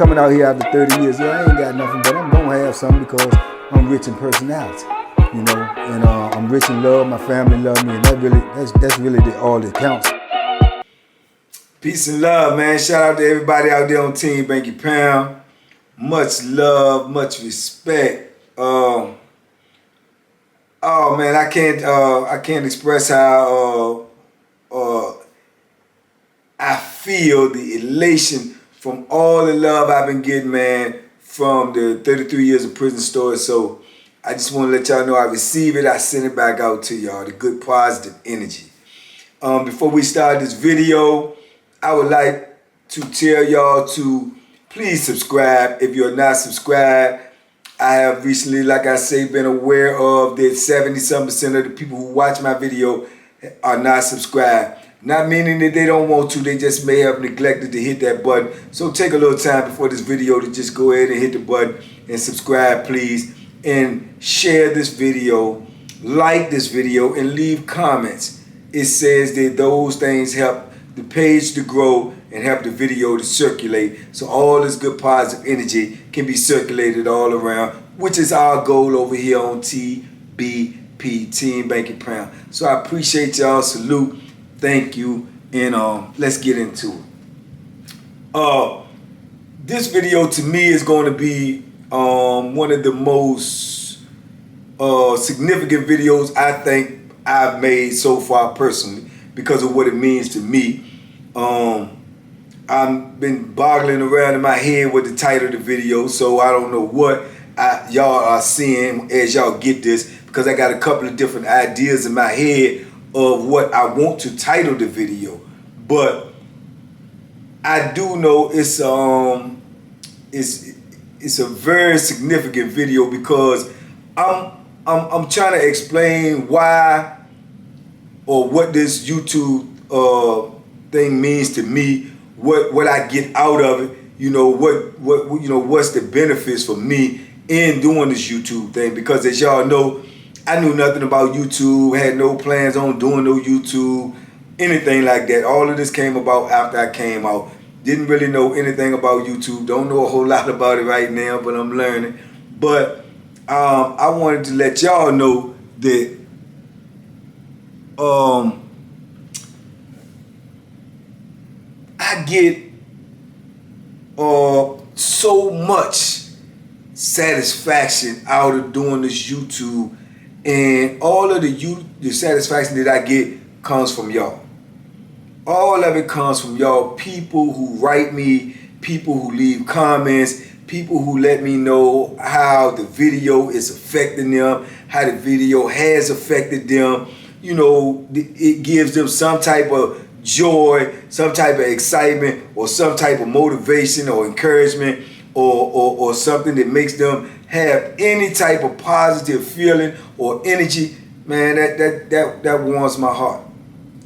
coming out here after 30 years, yeah, I ain't got nothing, but I'm gonna have something because I'm rich in personality, you know, and I'm rich in love. My family love me, and that's really all that counts. Peace and love, man. Shout out to everybody out there on Team Banky Pound. Much love, much respect. Oh man, I can't express how I feel the elation from all the love I've been getting, man, from the 33 years of prison story. So I just want to let y'all know I receive it. I send it back out to y'all, the good positive energy. Before we start this video, I would like to tell y'all to please subscribe if you're not subscribed. I have recently, like I say, been aware of that 70-some% of the people who watch my video are not subscribed. Not meaning that they don't want to, they just may have neglected to hit that button. So take a little time before this video to just go ahead and hit the button and subscribe, please. And share this video, like this video, and leave comments. It says that those things help the page to grow and help the video to circulate, so all this good positive energy can be circulated all around, which is our goal over here on TBP, Team Banky Pound. So I appreciate y'all. Salute, thank you, and let's get into it. This video to me is going to be one of the most significant videos I think I've made so far personally, because of what it means to me. I've been boggling around in my head with the title of the video, so I don't know what y'all are seeing as y'all get this, because I got a couple of different ideas in my head of what I want to title the video. But I do know it's a very significant video, because I'm trying to explain why or what this YouTube thing means to me, what I get out of it, you know, what's the benefits for me in doing this YouTube thing. Because as y'all know, I knew nothing about YouTube, had no plans on doing no YouTube, anything like that. All of this came about after I came out. Didn't really know anything about YouTube, don't know a whole lot about it right now, but I'm learning. But I wanted to let y'all know that I get so much satisfaction out of doing this YouTube, and all of the satisfaction that I get comes from y'all. All of it comes from y'all, people who write me, people who leave comments, people who let me know how the video is affecting them, how the video has affected them. You know, it gives them some type of joy, some type of excitement, or some type of motivation or encouragement, or something that makes them have any type of positive feeling or energy. Man, that warms my heart.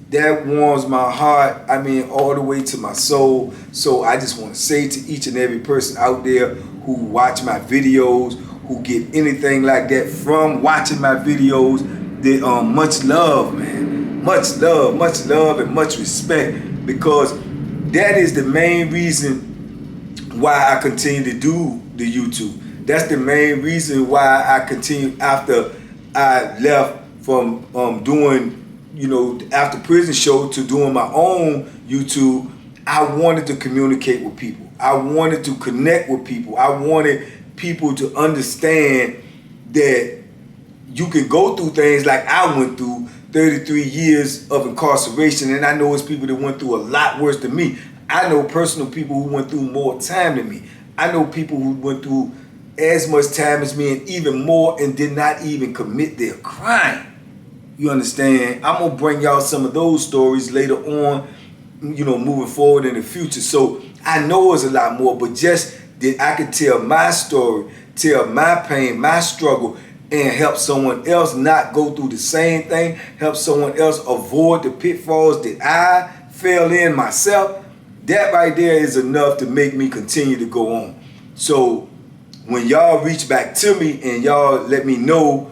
That warms my heart, I mean, all the way to my soul. So I just want to say to each and every person out there who watch my videos, who get anything like that from watching my videos, that much love, man. Much love, and much respect, because that is the main reason why I continue to do the YouTube. That's the main reason why I continue after I left from doing, you know, after prison show to doing my own YouTube. I wanted to communicate with people. I wanted to connect with people. I wanted people to understand that you can go through things like I went through, 33 years of incarceration, and I know it's people that went through a lot worse than me. I know personal people who went through more time than me. I know people who went through as much time as me and even more, and did not even commit their crime. You understand? I'm gonna bring y'all some of those stories later on, you know, moving forward in the future. So I know it's a lot more, but just that I could tell my story, tell my pain, my struggle, and help someone else not go through the same thing, help someone else avoid the pitfalls that I fell in myself. That right there is enough to make me continue to go on. So when y'all reach back to me and y'all let me know,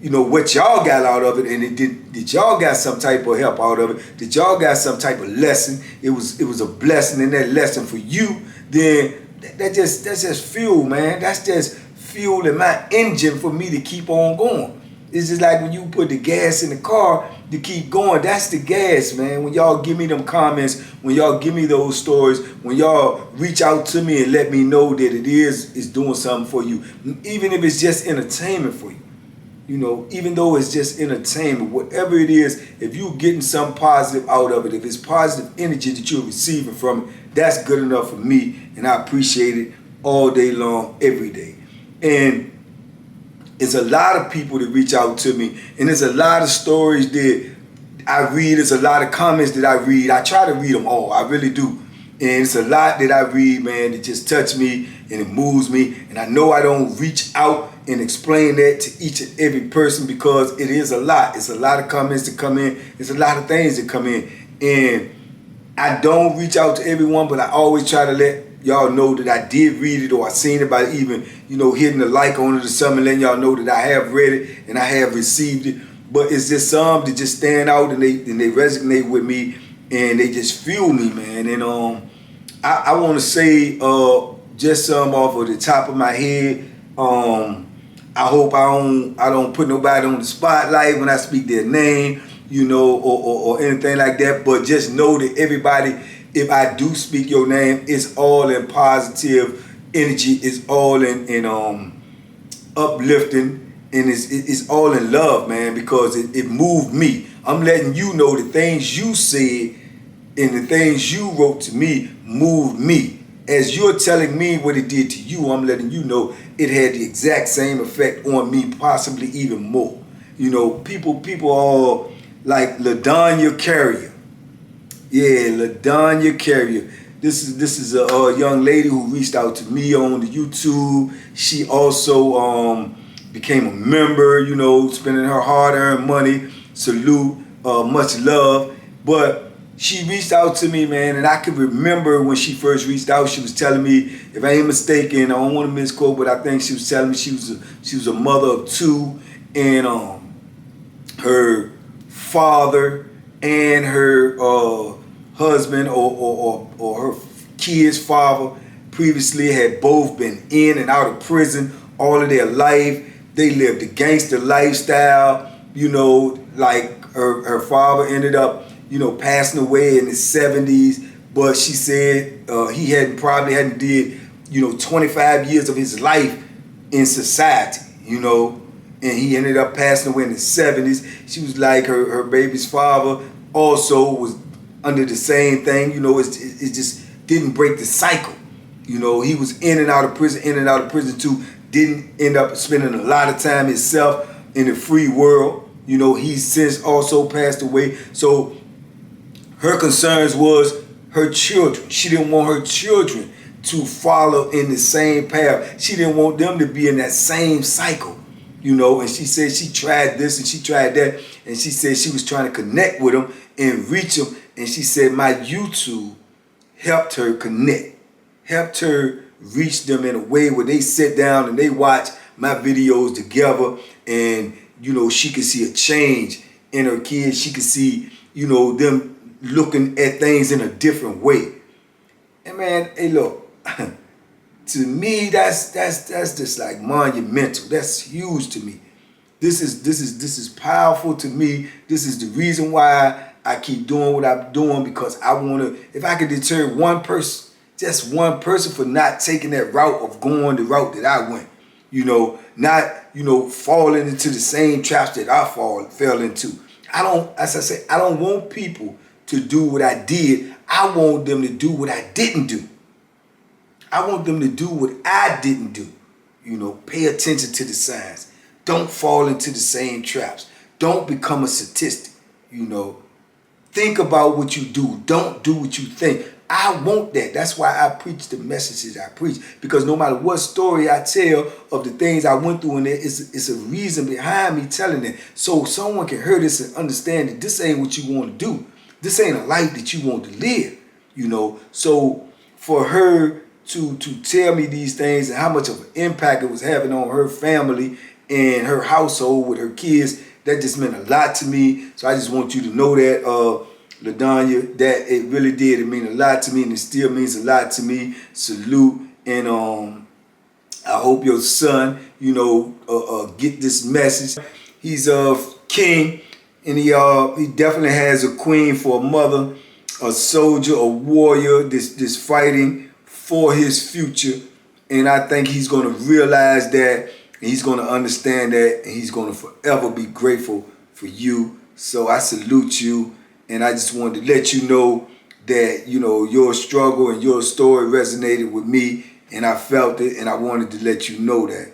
you know, what y'all got out of it, and did y'all got some type of help out of it, did y'all got some type of lesson, it was a blessing in that lesson for you, then that's just fuel, man. That's just fuel in my engine for me to keep on going. It's just like when you put the gas in the car to keep going. That's the gas, man. When y'all give me them comments, when y'all give me those stories, when y'all reach out to me and let me know that it's doing something for you, even if it's just entertainment for you. You know, even though it's just entertainment, whatever it is, if you're getting something positive out of it, if it's positive energy that you're receiving from it, that's good enough for me, and I appreciate it all day long, every day. And it's a lot of people that reach out to me, and there's a lot of stories that I read. There's a lot of comments that I read. I try to read them all. I really do. And it's a lot that I read, man, that just touch me and it moves me. And I know I don't reach out and explain that to each and every person because it is a lot. It's a lot of comments that come in. It's a lot of things that come in. And I don't reach out to everyone, but I always try to let y'all know that I did read it or I seen it by even, hitting the like on it or something, letting y'all know that I have read it and I have received it. But it's just some that just stand out and they resonate with me and they just fuel me, man. And I want to say just some off of the top of my head. I hope I don't put nobody on the spotlight when I speak their name, or anything like that. But just know that everybody, if I do speak your name, it's all in positive energy. It's all in uplifting, and it's all in love, man, because it moved me. I'm letting you know the things you said and the things you wrote to me moved me. As you're telling me what it did to you, I'm letting you know it had the exact same effect on me, possibly even more. People are like LaDanya Carrier. Yeah, LaDanya Carrier. This is a young lady who reached out to me on the YouTube. She also became a member, spending her hard-earned money. Salute, much love. But she reached out to me, man, and I can remember when she first reached out, she was telling me, if I ain't mistaken, I don't want to misquote, but I think she was telling me she was a mother of two, and her father and her husband or her kid's father previously had both been in and out of prison all of their life. They lived a gangster lifestyle, like her father ended up passing away in his 70s, but she said he probably hadn't did 25 years of his life in society, and he ended up passing away in his 70s. She was like, her baby's father also was under the same thing. It just didn't break the cycle. He was in and out of prison too. Didn't end up spending a lot of time himself in the free world. He's since also passed away. So her concerns was her children. She didn't want her children to follow in the same path. She didn't want them to be in that same cycle, and she said she tried this and she tried that, and she said she was trying to connect with them and reach them, and she said my YouTube helped her connect, helped her reach them in a way where they sit down and they watch my videos together, and she could see a change in her kids. She could see them looking at things in a different way. And man, hey, look, to me, that's just like monumental. That's huge to me. This is powerful to me. This is the reason why I keep doing what I'm doing, because I want to, if I could deter one person, just one person for not taking that route of going the route that I went, not falling into the same traps that I fell into. As I say, I don't want people to do what I did. I want them to do what I didn't do. I want them to do what I didn't do. Pay attention to the signs. Don't fall into the same traps. Don't become a statistic. Think about what you do. Don't do what you think. I want that. That's why I preach the messages I preach. Because no matter what story I tell of the things I went through in there, it's a reason behind me telling it. So someone can hear this and understand that this ain't what you want to do. This ain't a life that you want to live. So for her to tell me these things and how much of an impact it was having on her family and her household with her kids, that just meant a lot to me. So I just want you to know that, LaDanya, that it really did. It meant a lot to me, and it still means a lot to me. Salute, And I hope your son, get this message. He's a king, and he definitely has a queen for a mother, a soldier, a warrior, this fighting for his future. And I think he's going to realize that, and he's going to understand that, and he's going to forever be grateful for you. So I salute you, and I just wanted to let you know that, your struggle and your story resonated with me, and I felt it, and I wanted to let you know that.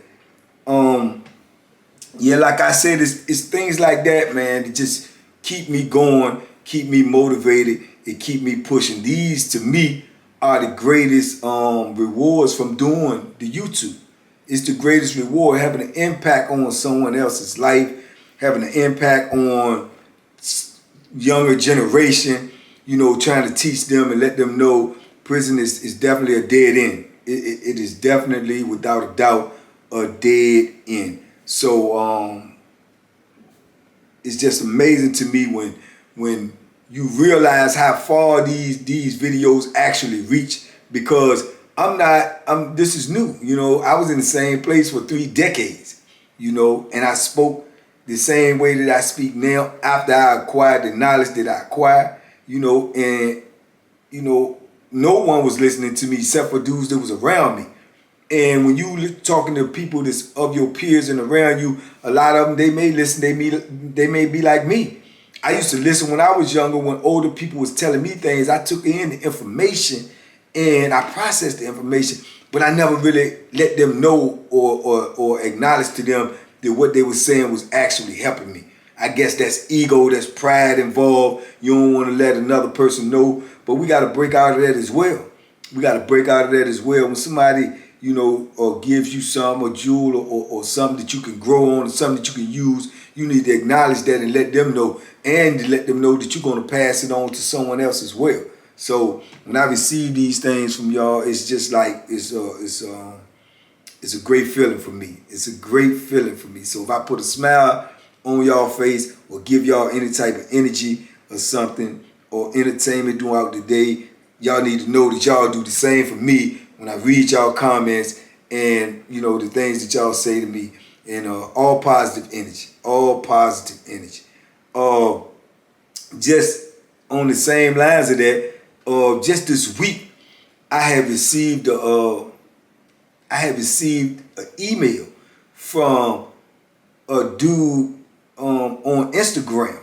Yeah, like I said, it's things like that, man, that just keep me going, keep me motivated, and keep me pushing. These, to me, are the greatest rewards from doing the YouTube. It's the greatest reward, having an impact on someone else's life, having an impact on younger generation, trying to teach them and let them know prison is definitely a dead end. It is definitely, without a doubt, a dead end. So it's just amazing to me when you realize how far these videos actually reach, because this is new. I was in the same place for 3 decades, and I spoke the same way that I speak now after I acquired the knowledge that I acquired, and, no one was listening to me except for dudes that was around me. And when you talking to people that's of your peers and around you, a lot of them, they may listen, they may be like me. I used to listen when I was younger, when older people was telling me things. I took in the information and I processed the information, but I never really let them know or acknowledge to them that what they were saying was actually helping me. I guess that's ego, that's pride involved. You don't want to let another person know, but we got to break out of that as well. We got to break out of that as well. When somebody, or gives you some, a jewel or something that you can grow on, or something that you can use, you need to acknowledge that and let them know, and to let them know that you're going to pass it on to someone else as well. So when I receive these things from y'all, it's just like, it's a great feeling for me. It's a great feeling for me. So if I put a smile on y'all face or give y'all any type of energy or something or entertainment throughout the day, y'all need to know that y'all do the same for me when I read y'all comments and, the things that y'all say to me, and all positive energy, all positive energy. Just on the same lines of that, just this week, I have received an email from a dude on Instagram.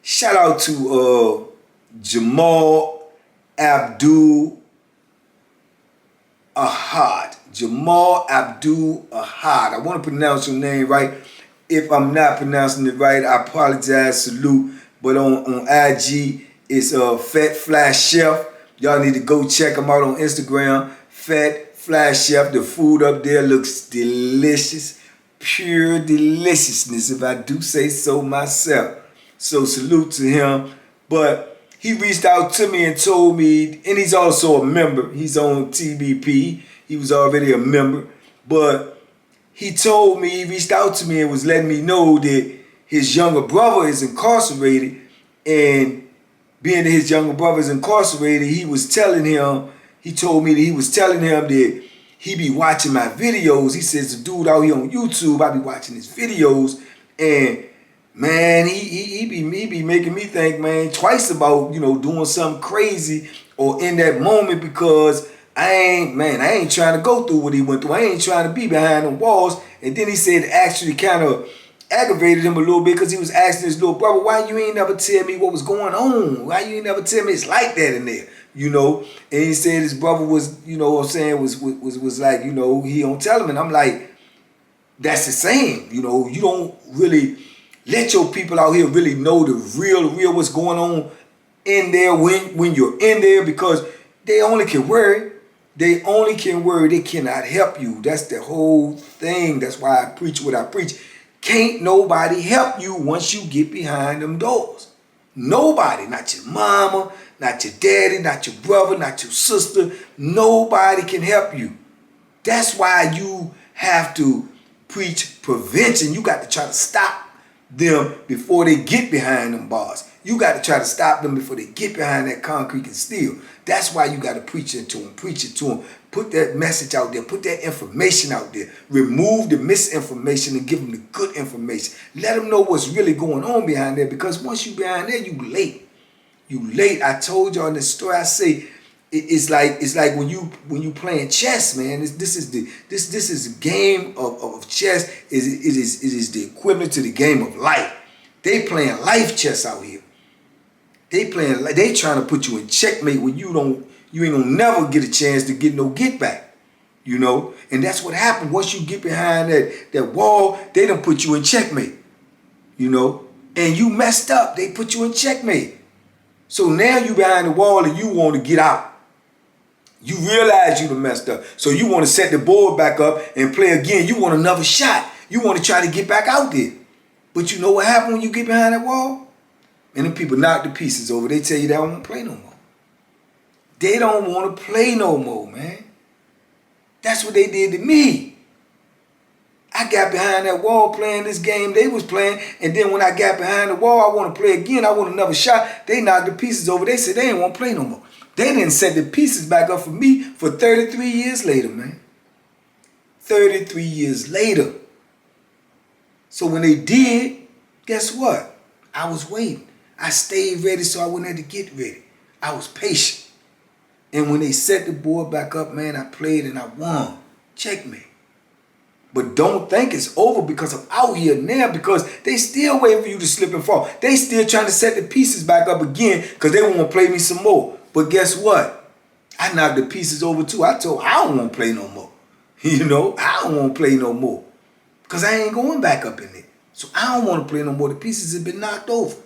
Shout out to Jamal Abdul Ahad. Jamal Abdul Ahad. I want to pronounce your name right. If I'm not pronouncing it right, I apologize, salute. But on IG, it's Fat Flash Chef. Y'all need to go check him out on Instagram. Fat Flash Chef. The food up there looks delicious. Pure deliciousness, if I do say so myself. So salute to him. But he reached out to me and told me, and he's also a member. He's on TBP. He was already a member. But he told me, he reached out to me and was letting me know that his younger brother is incarcerated. And being that his younger brother is incarcerated, he told me that he was telling him that he be watching my videos. He says, the dude out here on YouTube, I be watching his videos, and man, he be making me think, man, twice about, doing something crazy or in that moment, because I ain't trying to go through what he went through. I ain't trying to be behind the walls. And then he said it actually kind of aggravated him a little bit, because he was asking his little brother, why you ain't never tell me what was going on? Why you ain't never tell me it's like that in there? And he said his brother was, was like, he don't tell him. And I'm like, that's the same. You don't really let your people out here really know the real what's going on in there when you're in there, because they only can worry. They only can worry. They cannot help you. That's the whole thing. That's why I preach what I preach. Can't nobody help you once you get behind them doors. Nobody, not your mama, not your daddy, not your brother, not your sister. Nobody can help you. That's why you have to preach prevention. You got to try to stop them before they get behind them bars. You got to try to stop them before they get behind that concrete and steel. That's why you got to preach it to them. Put that message out there. Put that information out there. Remove the misinformation and give them the good information. Let them know what's really going on behind there, because once you behind there, you late. You late. I told y'all in the story, I say, it's like when you playing chess, man. This is the game of chess. It is the equivalent to the game of life. They playing life chess out here. They trying to put you in checkmate when you ain't gonna never get a chance to get no get back. You know? And that's what happened. Once you get behind that wall, they done put you in checkmate. You know? And you messed up. They put you in checkmate. So now you behind the wall and you want to get out. You realize you done messed up. So you want to set the board back up and play again. You want another shot. You want to try to get back out there. But you know what happened when you get behind that wall? And them people knock the pieces over. They tell you they don't want to play no more. They don't want to play no more, man. That's what they did to me. I got behind that wall playing this game they was playing, and then when I got behind the wall, I want to play again. I want another shot. They knocked the pieces over. They said they didn't want to play no more. They didn't set the pieces back up for me for 33 years later, man. 33 years later. So when they did, guess what? I was waiting. I stayed ready so I wouldn't have to get ready. I was patient. And when they set the board back up, man, I played and I won. Checkmate. But don't think it's over, because I'm out here now, because they still waiting for you to slip and fall. They still trying to set the pieces back up again because they want to play me some more. But guess what? I knocked the pieces over too. I told I don't want to play no more. You know, I don't want to play no more because I ain't going back up in there. So I don't want to play no more. The pieces have been knocked over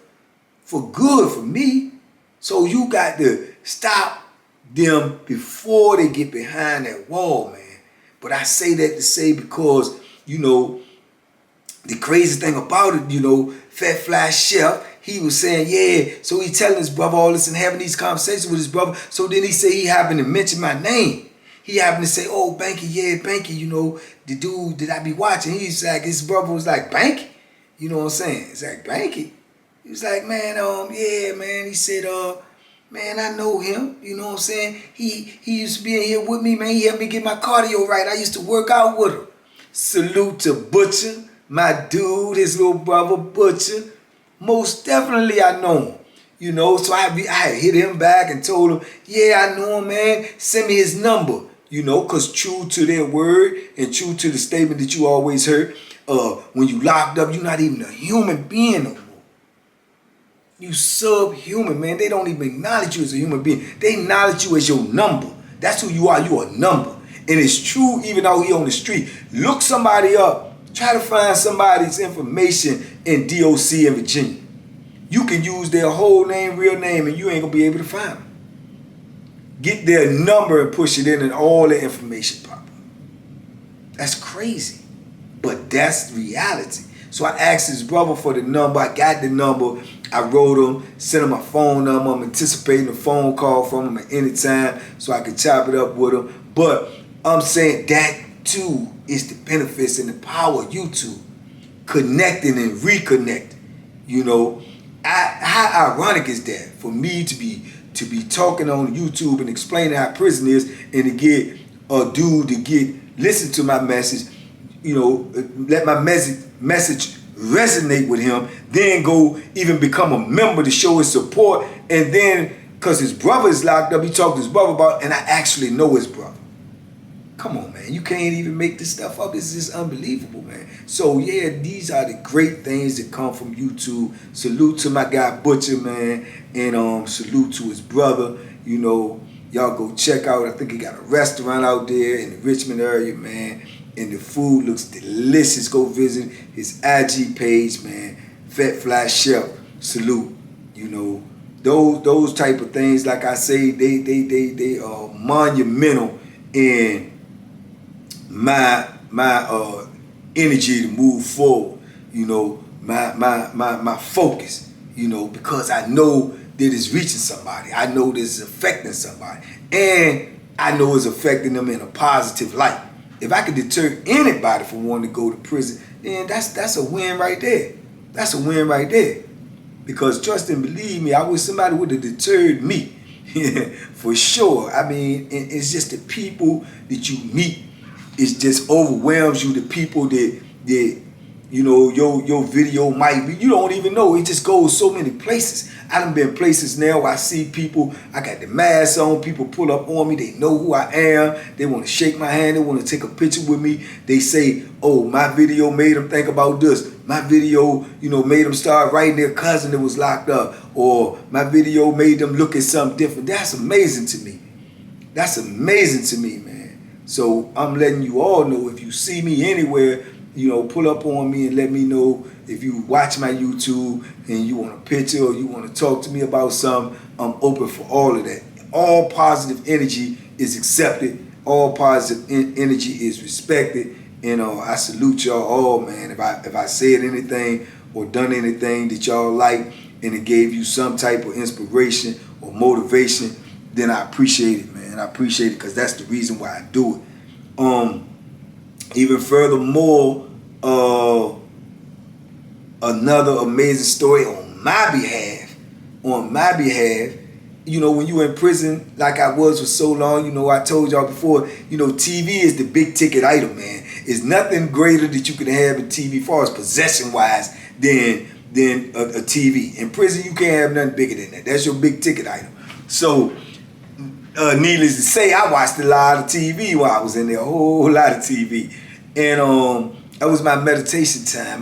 for good for me. So you got to stop them before they get behind that wall, man. But I say that to say because, you know, the crazy thing about it, you know, Fat Fly Chef, he was saying, yeah, so he telling his brother all this and having these conversations with his brother. So then he said he happened to mention my name. He happened to say, oh, Banky, yeah, Banky, you know, the dude that I be watching. He's like, his brother was like, Banky? You know what I'm saying? It's like, Banky? He was like, man, yeah, man. He said, man, I know him. You know what I'm saying? He used to be in here with me, man. He helped me get my cardio right. I used to work out with him. Salute to Butcher, my dude, his little brother, Butcher. Most definitely I know him. You know, so I hit him back and told him, yeah, I know him, man. Send me his number. You know, because true to their word and true to the statement that you always heard, when you locked up, you're not even a human being no more. You subhuman, man. They don't even acknowledge you as a human being. They acknowledge you as your number. That's who you are. You are a number. And it's true even out here on the street. Look somebody up. Try to find somebody's information in DOC in Virginia. You can use their whole name, real name, and you ain't going to be able to find them. Get their number and push it in and all the information pop up. That's crazy. But that's reality. So I asked his brother for the number. I got the number. I wrote him, sent him my phone number. I'm anticipating a phone call from him at any time so I could chop it up with him. But I'm saying that too is the benefits and the power of YouTube. Connecting and reconnecting. You know, how ironic is that for me to be talking on YouTube and explaining how prison is, and to get a dude to listen to my message, you know, let my message resonate with him, then go even become a member to show his support, and then because his brother is locked up, he talked to his brother about, and I actually know his brother. Come on, man. You can't even make this stuff up. This is unbelievable, man. So, yeah, these are the great things that come from YouTube. Salute to my guy Butcher, man. And salute to his brother. You know, y'all go check out. I think he got a restaurant out there in the Richmond area, man. And the food looks delicious. Go visit his IG page, man. Fat Fly Chef. Salute. You know, those type of things, like I say, they are monumental in my energy to move forward, you know, my focus, you know, because I know that it's reaching somebody. I know this is affecting somebody. And I know it's affecting them in a positive light. If I could deter anybody from wanting to go to prison, then that's a win right there. That's a win right there. Because trust and believe me, I wish somebody would have deterred me. For sure. I mean, it's just the people that you meet. It just overwhelms you. The people that your video might be. You don't even know. It just goes so many places. I done been places now where I see people. I got the mask on. People pull up on me. They know who I am. They want to shake my hand. They want to take a picture with me. They say, "Oh, my video made them think about this. My video, made them start writing their cousin that was locked up. Or my video made them look at something different." That's amazing to me. That's amazing to me, man. So I'm letting you all know, if you see me anywhere, pull up on me and let me know. If you watch my YouTube and you want a picture or you want to talk to me about something, I'm open for all of that. All positive energy is accepted. All positive energy is respected. I salute y'all all, man. If I said anything or done anything that y'all like and it gave you some type of inspiration or motivation, then I appreciate it, man. I appreciate it because that's the reason why I do it. Even furthermore, another amazing story on my behalf. When you in prison, like I was for so long, I told y'all before, TV is the big ticket item, man. It's nothing greater that you can have in TV, as far as possession-wise, than a TV. In prison, you can't have nothing bigger than that. That's your big ticket item. So, needless to say, I watched a lot of TV while I was in there, a whole lot of TV. And that was my meditation time,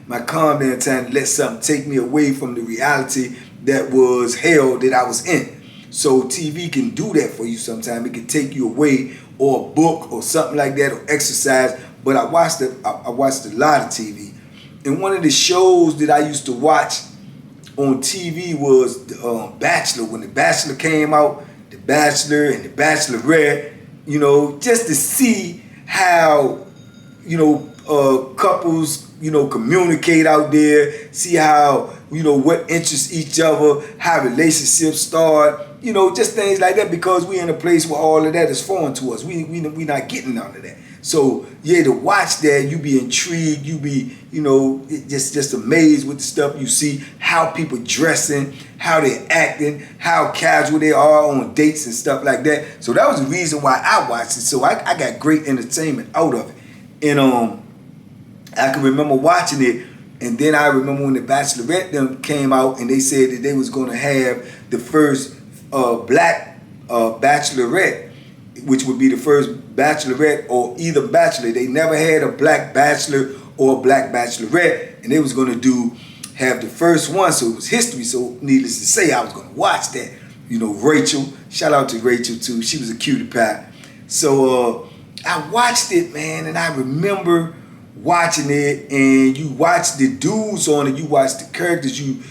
my calm down time to let something take me away from the reality that was hell that I was in. So TV can do that for you sometimes. It can take you away, or a book or something like that, or exercise. But I watched a lot of TV. And one of the shows that I used to watch on TV was Bachelor. When The Bachelor came out, The Bachelor and The Bachelorette, just to see how, couples, communicate out there, see how, what interests each other, how relationships start, just things like that, because we in a place where all of that is foreign to us. We not getting none of that. So yeah, to watch that, you be intrigued, you be, just amazed with the stuff you see, how people dressing, how they're acting, how casual they are on dates and stuff like that. So that was the reason why I watched it. So I got great entertainment out of it. And I can remember watching it, and then I remember when The Bachelorette them came out and they said that they was going to have the first black bachelorette, which would be the first bachelorette or either bachelor. They never had a black bachelor or a black bachelorette, and they was going to have the first one, so it was history. So needless to say, I was going to watch that. Rachel, shout out to Rachel too. She was a cutie pie. So I watched it, man, and I remember watching it, and you watch the dudes on it, you watch the characters, you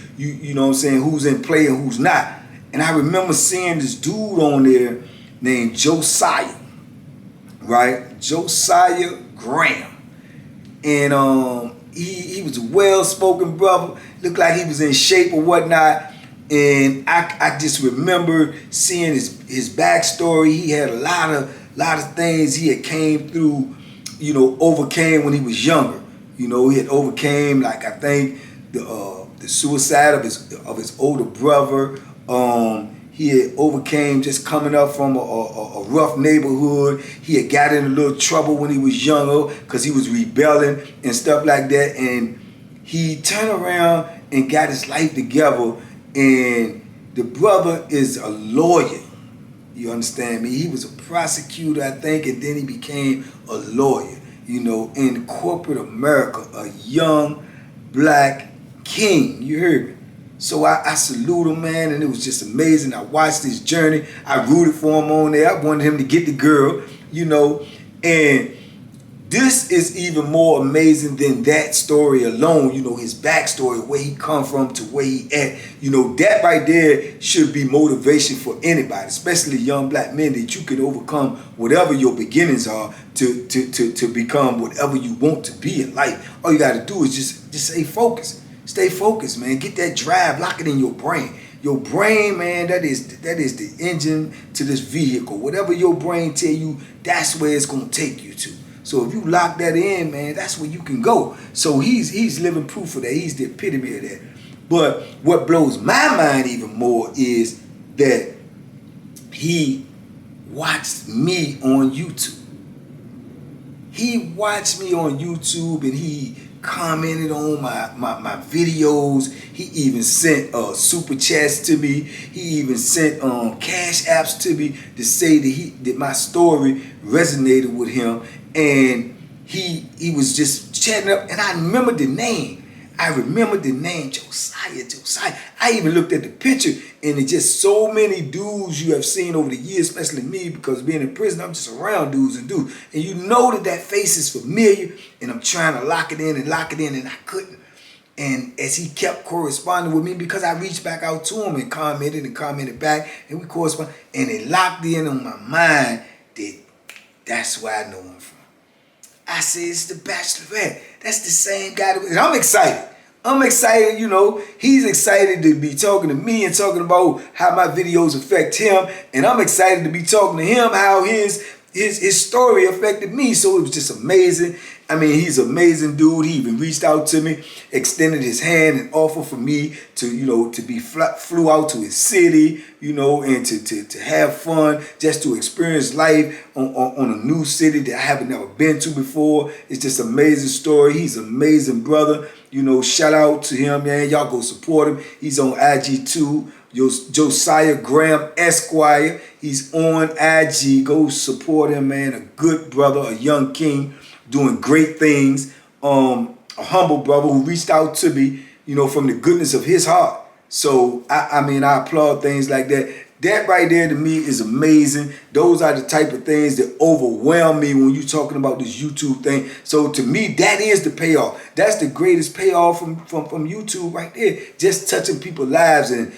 know what I'm saying, who's in play and who's not. And I remember seeing this dude on there named Josiah, right? Josiah Graham. And he was a well-spoken brother, looked like he was in shape or whatnot. And I just remember seeing his backstory. He had a lot of things he had came through, overcame when he was younger. He had overcame, like, I think the suicide of his older brother. He had overcame just coming up from a rough neighborhood. He had got in a little trouble when he was younger because he was rebelling and stuff like that. And he turned around and got his life together. And the brother is a lawyer. You understand me? He was a prosecutor, I think, and then he became a lawyer. In corporate America, a young black king. You heard me? So I salute him, man, and it was just amazing. I watched his journey. I rooted for him on there. I wanted him to get the girl, And this is even more amazing than that story alone, his backstory, where he come from to where he at. That right there should be motivation for anybody, especially young black men, that you can overcome whatever your beginnings are to become whatever you want to be in life. All you got to do is just stay focused. Stay focused, man. Get that drive. Lock it in your brain. Your brain, man, that is the engine to this vehicle. Whatever your brain tell you, that's where it's going to take you to. So if you lock that in, man, that's where you can go. So he's living proof of that. He's the epitome of that. But what blows my mind even more is that he watched me on YouTube. He watched me on YouTube and he commented on my videos. He even sent super chats to me. He even sent cash apps to me to say that my story resonated with him. And he was just chatting up, and I remember the name. Josiah. I even looked at the picture, and it's just so many dudes you have seen over the years, especially me, because being in prison, I'm just around dudes. And you know that face is familiar, and I'm trying to lock it in, and I couldn't. And as he kept corresponding with me, because I reached back out to him and commented back, and we corresponded, and it locked in on my mind that that's where I know him from. I said, it's the Bachelorette. That's the same guy. And I'm excited. He's excited to be talking to me and talking about how my videos affect him. And I'm excited to be talking to him how his story affected me. So it was just amazing. I mean, he's an amazing dude. He even reached out to me, extended his hand and offered for me to, flew out to his city, and to have fun, just to experience life on a new city that I haven't never been to before. It's just an amazing story. He's an amazing brother. Shout out to him, man. Y'all go support him. He's on IG too. Josiah Graham Esquire. He's on IG. Go support him, man. A good brother, a young king, doing great things. A humble brother who reached out to me, from the goodness of his heart. So I applaud things like that. That right there to me is amazing. Those are the type of things that overwhelm me when you're talking about this YouTube thing. So to me, that is the payoff. That's the greatest payoff from YouTube right there. Just touching people's lives and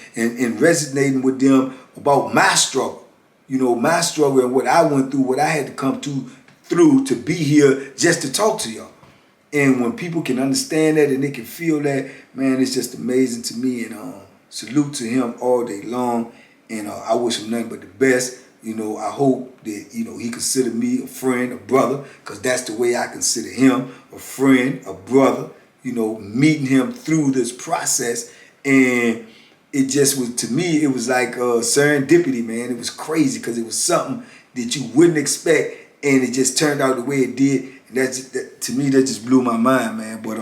resonating with them about my struggle. My struggle and what I went through, what I had to come through to be here just to talk to y'all. And when people can understand that and they can feel that, man, it's just amazing to me. And salute to him all day long. And I wish him nothing but the best. I hope that, he consider me a friend, a brother, because that's the way I consider him, a friend, a brother, meeting him through this process. And it just was, to me, it was like serendipity, man. It was crazy because it was something that you wouldn't expect, and it just turned out the way it did. And to me, that just blew my mind, man. But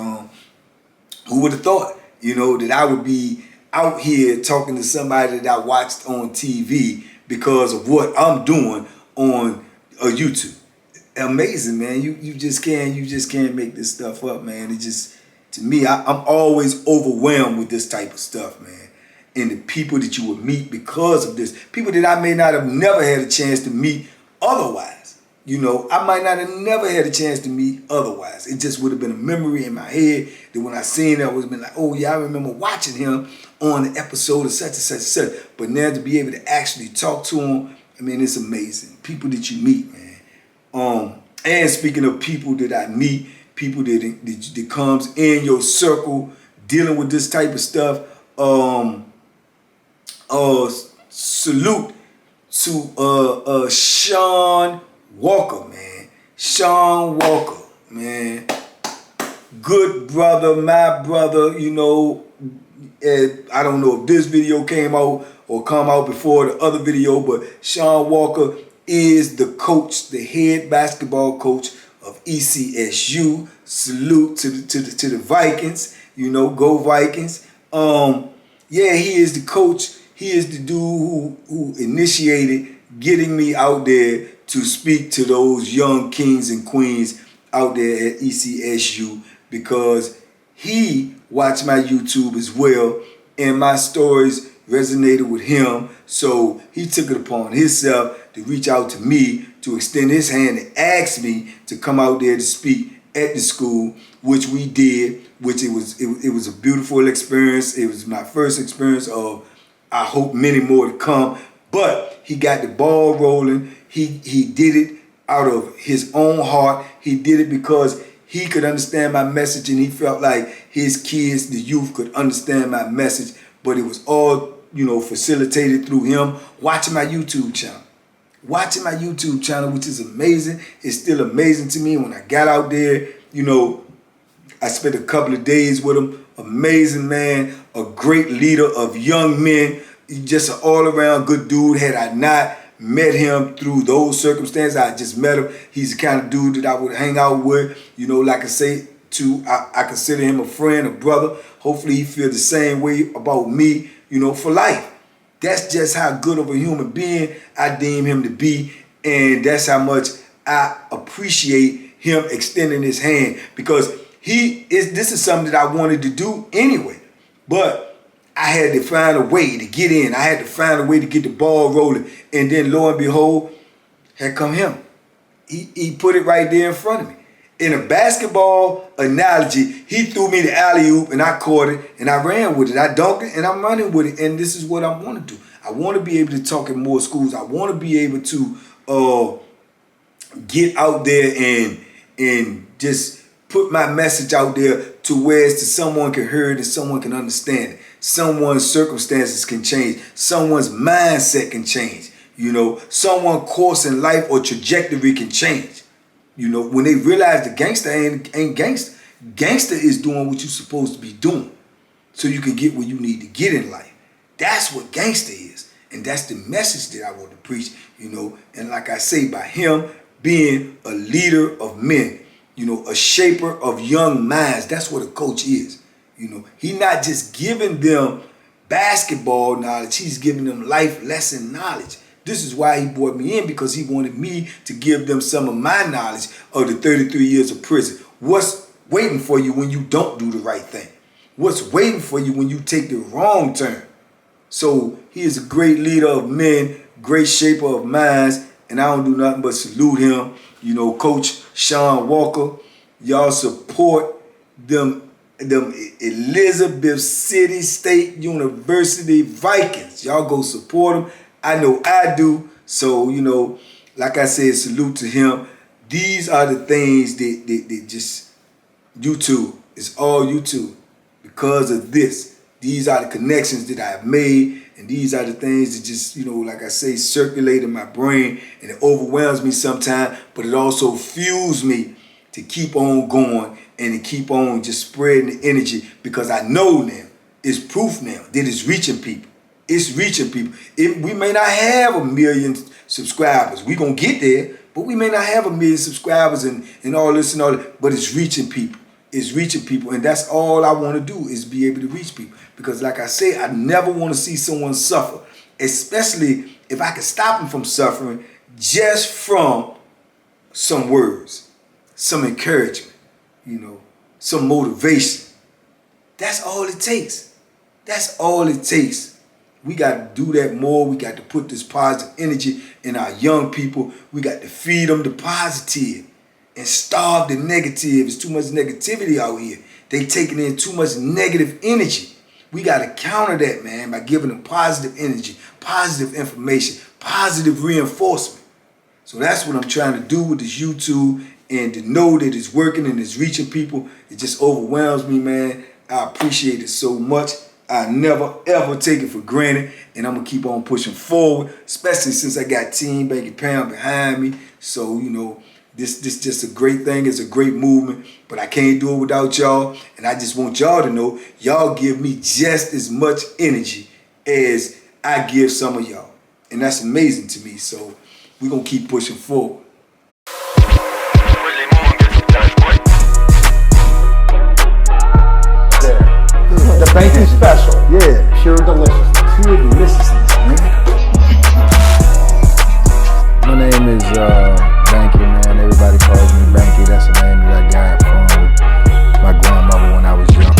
who would have thought, that I would be out here talking to somebody that I watched on TV because of what I'm doing on YouTube. Amazing, man. You just can't make this stuff up, man. It just, to me, I'm always overwhelmed with this type of stuff, man. And the people that you would meet because of this, people that I may not have never had a chance to meet otherwise. I might not have never had a chance to meet otherwise. It just would have been a memory in my head that when I seen it, I would have been like, oh yeah, I remember watching him on the episode of such and such and such. But now to be able to actually talk to him, it's amazing. People that you meet, man. And speaking of people that I meet, people that comes in your circle dealing with this type of stuff, salute to Sean Walker, man. Sean Walker, man. Good brother, my brother, I don't know if this video came out or come out before the other video, but Sean Walker is the coach, the head basketball coach of ECSU. Salute to the Vikings, go Vikings. He is the coach. He is the dude who initiated getting me out there to speak to those young kings and queens out there at ECSU, because he watched my YouTube as well, and my stories resonated with him. So he took it upon himself to reach out to me, to extend his hand and ask me to come out there to speak at the school, which we did, which it was a beautiful experience. It was my first experience of, I hope, many more to come. But he got the ball rolling. He did it out of his own heart. He did it because he could understand my message, and he felt like his kids, the youth, could understand my message. But it was all, facilitated through him watching my YouTube channel. Which is amazing. It's still amazing to me. When I got out there, I spent a couple of days with him. Amazing man. a great leader of young men. He's just an all-around good dude. Had I not met him through those circumstances, I just met him. He's the kind of dude that I would hang out with. You know, like I say, I consider him a friend, a brother. Hopefully he feels the same way about me, you know, for life. That's just how good of a human being I deem him to be, and that's how much I appreciate him extending his hand, because this is something that I wanted to do anyway, but I had to find a way to get in. I had to find a way to get the ball rolling, and then lo and behold, here come him. He put it right there in front of me. In a basketball analogy, he threw me the alley-oop and I caught it and I ran with it. I dunked it and I'm running with it, and this is what I want to do. I want to be able to talk in more schools. I want to be able to get out there and just put my message out there to where someone can hear it and someone can understand it. Someone's circumstances can change. Someone's mindset can change. You know, someone's course in life or trajectory can change. You know, when they realize the gangster ain't gangster. Gangster is doing what you're supposed to be doing so you can get where you need to get in life. That's what gangster is. And that's the message that I want to preach, you know. And like I say, by him being a leader of men, you know, a shaper of young minds, that's what a coach is. You know, he's not just giving them basketball knowledge, he's giving them life lesson knowledge. This is why he brought me in, because he wanted me to give them some of my knowledge of the 33 years of prison. What's waiting for you when you don't do the right thing? What's waiting for you when you take the wrong turn? So he is a great leader of men, great shaper of minds, and I don't do nothing but salute him. You know, Coach Sean Walker, y'all support them Elizabeth City State University Vikings. Y'all go support them. I know I do. So, you know, like I said, salute to him. These are the things that just YouTube. It's all YouTube. Because of this, these are the connections that I've made, and these are the things that just, you know, like I say, circulate in my brain, and it overwhelms me sometimes, but it also fuels me to keep on going and to keep on just spreading the energy, because I know now, it's proof now that it's reaching people. It's reaching people. We may not have 1 million subscribers. We're going to get there, but we may not have 1 million subscribers and all this and all that, but it's reaching people. It's reaching people, and that's all I want to do, is be able to reach people. Because like I say, I never want to see someone suffer, especially if I can stop them from suffering just from some words, some encouragement, you know, some motivation. That's all it takes. That's all it takes. We got to do that more. We got to put this positive energy in our young people. We got to feed them the positive and starve the negative. There's too much negativity out here. They taking in too much negative energy. We got to counter that, man, by giving them positive energy, positive information, positive reinforcement. So that's what I'm trying to do with this YouTube, and to know that it's working and it's reaching people, it just overwhelms me, man. I appreciate it so much. I never, ever take it for granted, and I'm going to keep on pushing forward, especially since I got Team Banky Pound behind me. So, you know, this just a great thing. It's a great movement, but I can't do it without y'all, and I just want y'all to know y'all give me just as much energy as I give some of y'all, and that's amazing to me. So we're going to keep pushing forward. The bacon special. Yeah. Pure deliciousness. Pure deliciousness, man. My name is Banky, man. Everybody calls me Banky. That's the name that I got from my grandmother when I was young.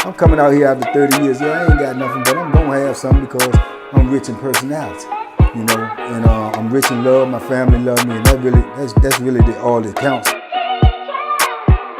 I'm coming out here after 30 years. Yeah, I ain't got nothing, but I'm gonna have something because I'm rich in personality, you know, and I'm rich in love. My family love me, and that's really all that counts.